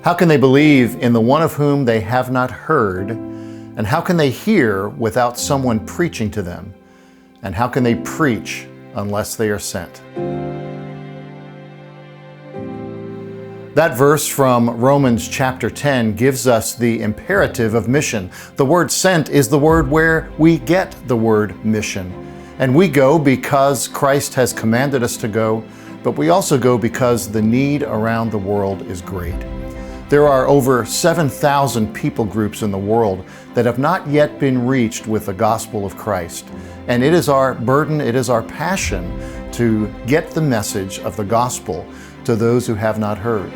How can they believe in the one of whom they have not heard? And how can they hear without someone preaching to them? And how can they preach unless they are sent? That verse from Romans chapter 10 gives us the imperative of mission. The word sent is the word where we get the word mission. And we go because Christ has commanded us to go, but we also go because the need around the world is great. There are over 7,000 people groups in the world that have not yet been reached with the gospel of Christ. And it is our burden, it is our passion to get the message of the gospel to those who have not heard.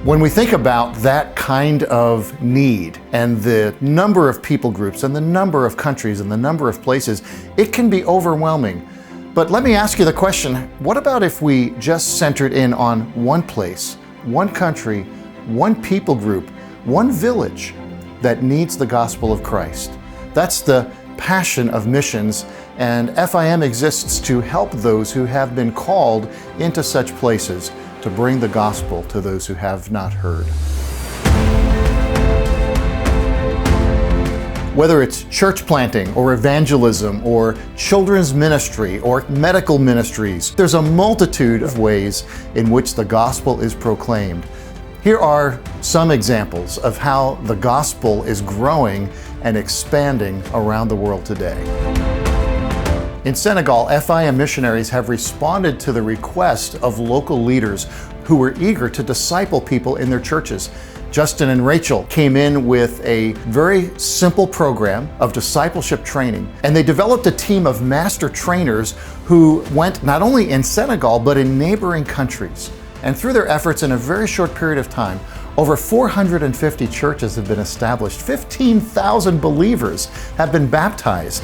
When we think about that kind of need and the number of people groups and the number of countries and the number of places, it can be overwhelming. But let me ask you the question, what about if we just centered in on one place, one country, one people group, one village that needs the gospel of Christ? That's the passion of missions, and FIM exists to help those who have been called into such places to bring the gospel to those who have not heard. Whether it's church planting or evangelism or children's ministry or medical ministries, there's a multitude of ways in which the gospel is proclaimed. Here are some examples of how the gospel is growing and expanding around the world today. In Senegal, FIM missionaries have responded to the request of local leaders who were eager to disciple people in their churches. Justin and Rachel came in with a very simple program of discipleship training, and they developed a team of master trainers who went not only in Senegal, but in neighboring countries. And through their efforts in a very short period of time, over 450 churches have been established. 15,000 believers have been baptized.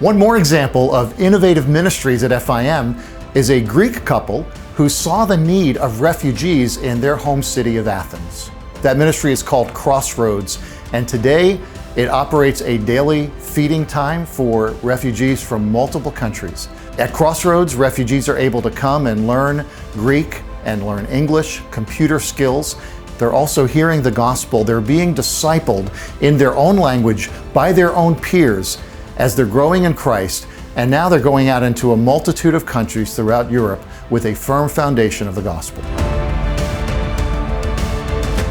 One more example of innovative ministries at FIM is a Greek couple who saw the need of refugees in their home city of Athens. That ministry is called Crossroads, and today it operates a daily feeding time for refugees from multiple countries. At Crossroads, refugees are able to come and learn Greek and learn English, computer skills. They're also hearing the gospel. They're being discipled in their own language by their own peers as they're growing in Christ. And now they're going out into a multitude of countries throughout Europe with a firm foundation of the gospel.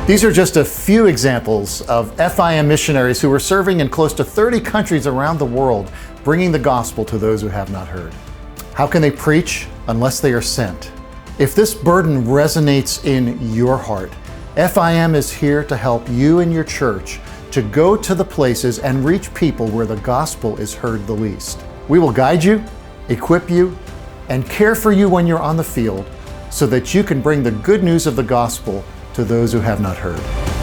These are just a few examples of FIM missionaries who are serving in close to 30 countries around the world, bringing the gospel to those who have not heard. How can they preach unless they are sent? If this burden resonates in your heart, FIM is here to help you and your church to go to the places and reach people where the gospel is heard the least. We will guide you, equip you, and care for you when you're on the field so that you can bring the good news of the gospel to those who have not heard.